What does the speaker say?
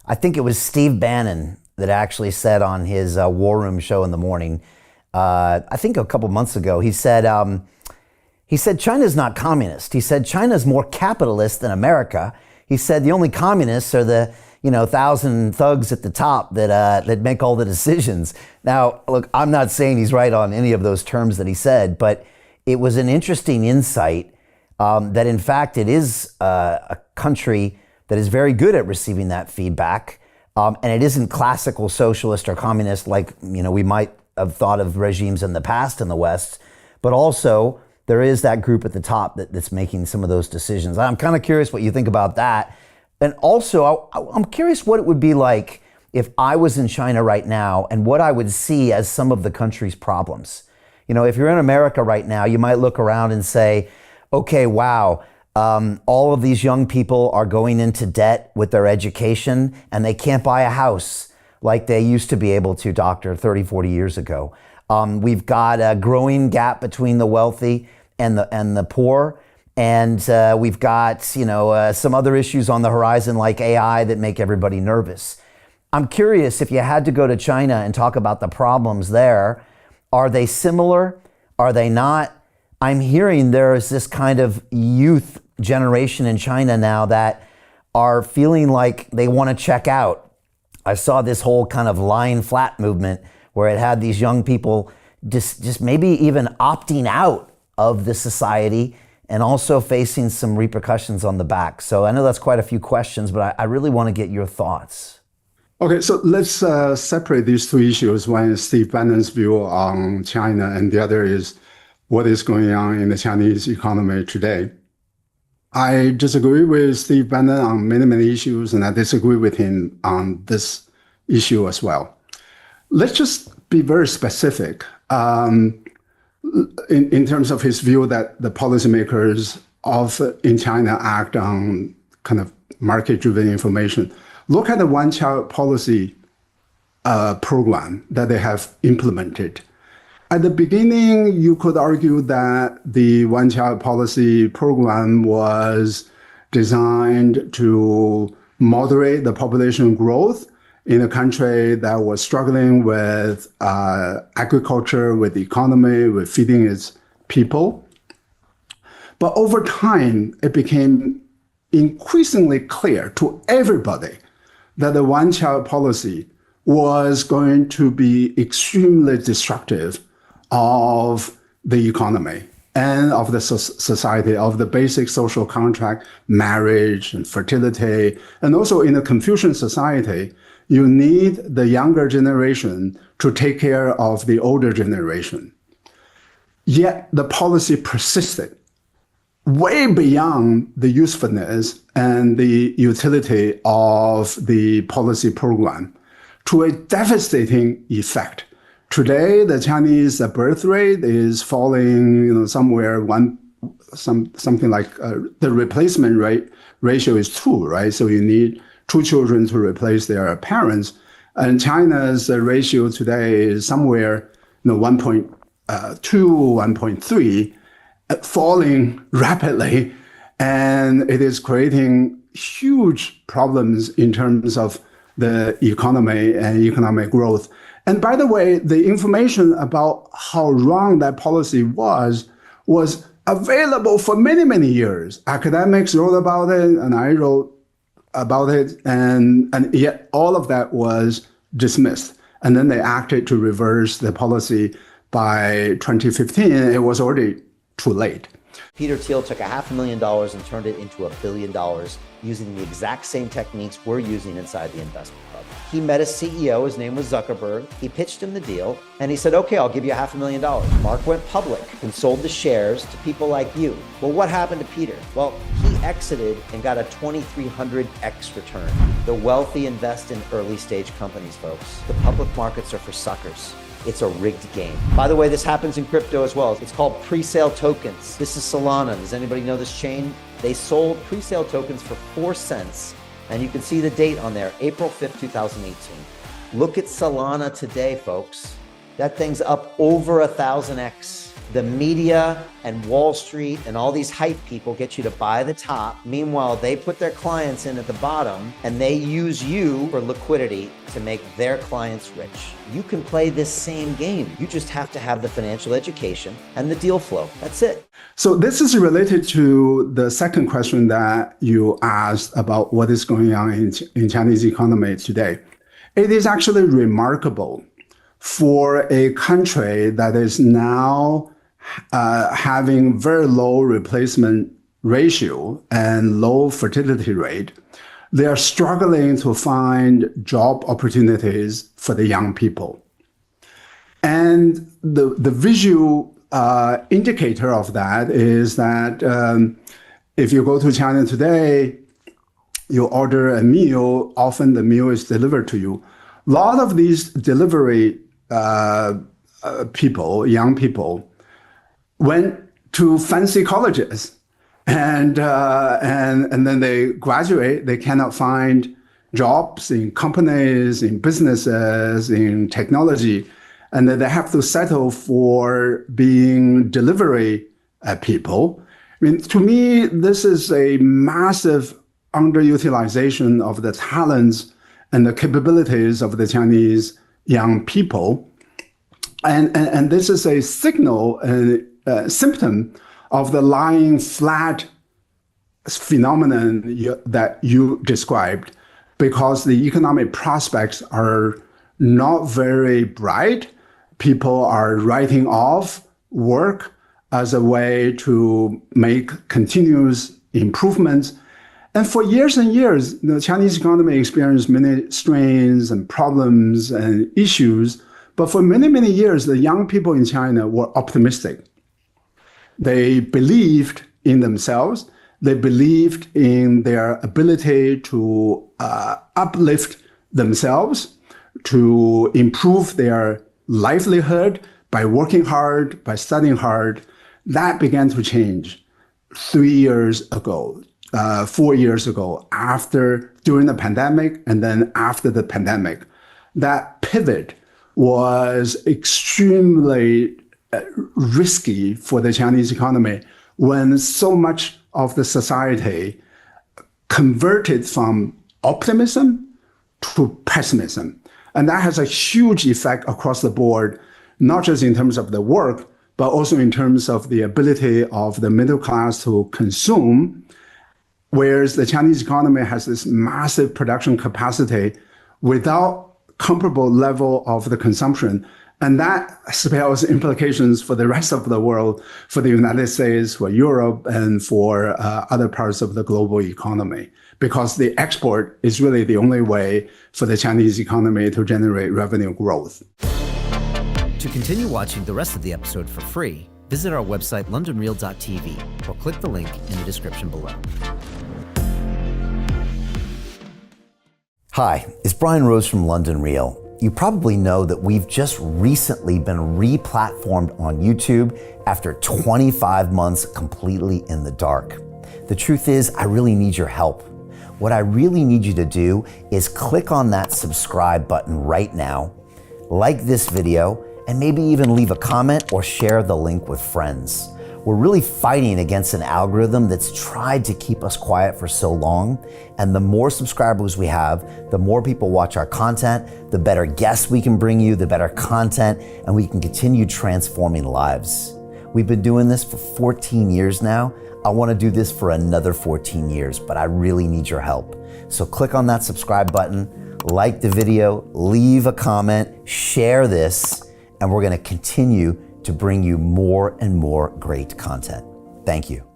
I think it was Steve Bannon that actually said on his War Room show in the morning, I think a couple months ago, he said China's not communist. He said China's more capitalist than America. He said the only communists are the 1,000 thugs at the top that make all the decisions. Now, look, I'm not saying he's right on any of those terms that he said, but it was an interesting insight that in fact it is a country that is very good at receiving that feedback, and it isn't classical socialist or communist like we might have thought of regimes in the past in the West, but also there is that group at the top that's making some of those decisions. I'm kind of curious what you think about that. And also, I'm curious what it would be like if I was in China right now and what I would see as some of the country's problems. If you're in America right now, you might look around and say, okay, wow, all of these young people are going into debt with their education and they can't buy a house like they used to be able to, doctor, 30, 40 years ago. We've got a growing gap between the wealthy and the poor. And we've got, some other issues on the horizon like AI that make everybody nervous. I'm curious if you had to go to China and talk about the problems there, are they similar? Are they not? I'm hearing there is this kind of youth generation in China now that are feeling like they want to check out. I saw this whole kind of lying flat movement where it had these young people just maybe even opting out of the society and also facing some repercussions on the back. So I know that's quite a few questions, but I really want to get your thoughts. Okay, so let's separate these two issues. One is Steve Bannon's view on China, and the other is what is going on in the Chinese economy today. I disagree with Steve Bannon on many, many issues, and I disagree with him on this issue as well. Let's just be very specific. In terms of his view that the policymakers in China act on kind of market-driven information. Look at the one-child policy program that they have implemented. At the beginning, you could argue that the one-child policy program was designed to moderate the population growth in a country that was struggling with agriculture, with the economy, with feeding its people. But over time, it became increasingly clear to everybody that the one-child policy was going to be extremely destructive of the economy and of the society, of the basic social contract, marriage and fertility. And also in a Confucian society, you need the younger generation to take care of the older generation. Yet the policy persisted way beyond the usefulness and the utility of the policy program to a devastating effect. Today, the Chinese birth rate is falling, somewhere something like the replacement rate ratio is 2, right? So you need 2 children to replace their parents. And China's ratio today is somewhere 1.2, 1.3, falling rapidly. And it is creating huge problems in terms of the economy and economic growth. And by the way, the information about how wrong that policy was available for many, many years. Academics wrote about it, and I wrote about it, and yet all of that was dismissed. And then they acted to reverse the policy by 2015. It was already too late. Peter Thiel took $500,000 and turned it into $1 billion using the exact same techniques we're using inside the investment club. He met a CEO, his name was Zuckerberg. He pitched him the deal and he said, okay, I'll give you $500,000. Mark went public and sold the shares to people like you. Well, what happened to Peter? Well, he exited and got a 2,300x return. The wealthy invest in early stage companies, folks. The public markets are for suckers. It's a rigged game. By the way, this happens in crypto as well. It's called pre-sale tokens. This is Solana. Does anybody know this chain? They sold pre-sale tokens for 4 cents. And you can see the date on there, April 5th, 2018. Look at Solana today, folks. That thing's up over 1,000x The media and Wall Street and all these hype people get you to buy the top. Meanwhile, they put their clients in at the bottom and they use you for liquidity to make their clients rich. You can play this same game. You just have to have the financial education and the deal flow. That's it. So this is related to the second question that you asked about what is going on in Chinese economy today. It is actually remarkable for a country that is now having very low replacement ratio and low fertility rate. They are struggling to find job opportunities for the young people. And the visual indicator of that is that if you go to China today, you order a meal, often the meal is delivered to you. A lot of these delivery people, young people, went to fancy colleges, and then they graduate. They cannot find jobs in companies, in businesses, in technology, and then they have to settle for being delivery people. I mean, to me, this is a massive underutilization of the talents and the capabilities of the Chinese young people. And this is a signal, a symptom of the lying flat phenomenon that you described, because the economic prospects are not very bright. People are writing off work as a way to make continuous improvements. And for years and years, the Chinese economy experienced many strains and problems and issues. But for many, many years, the young people in China were optimistic. They believed in themselves. They believed in their ability to uplift themselves, to improve their livelihood by working hard, by studying hard. That began to change 3 years ago, 4 years ago, during the pandemic, and then after the pandemic. That pivot was extremely risky for the Chinese economy when so much of the society converted from optimism to pessimism. And that has a huge effect across the board, not just in terms of the work, but also in terms of the ability of the middle class to consume, whereas the Chinese economy has this massive production capacity without comparable level of the consumption. And that spells implications for the rest of the world, for the United States, for Europe, and for other parts of the global economy, because the export is really the only way for the Chinese economy to generate revenue growth. To continue watching the rest of the episode for free, visit our website londonreal.tv or click the link in the description below. Hi, it's Brian Rose from London Real. You probably know that we've just recently been re-platformed on YouTube after 25 months completely in the dark. The truth is, I really need your help. What I really need you to do is click on that subscribe button right now, like this video, and maybe even leave a comment or share the link with friends. We're really fighting against an algorithm that's tried to keep us quiet for so long. And the more subscribers we have, the more people watch our content, the better guests we can bring you, the better content, and we can continue transforming lives. We've been doing this for 14 years now. I want to do this for another 14 years, but I really need your help. So click on that subscribe button, like the video, leave a comment, share this, and we're going to continue to bring you more and more great content. Thank you.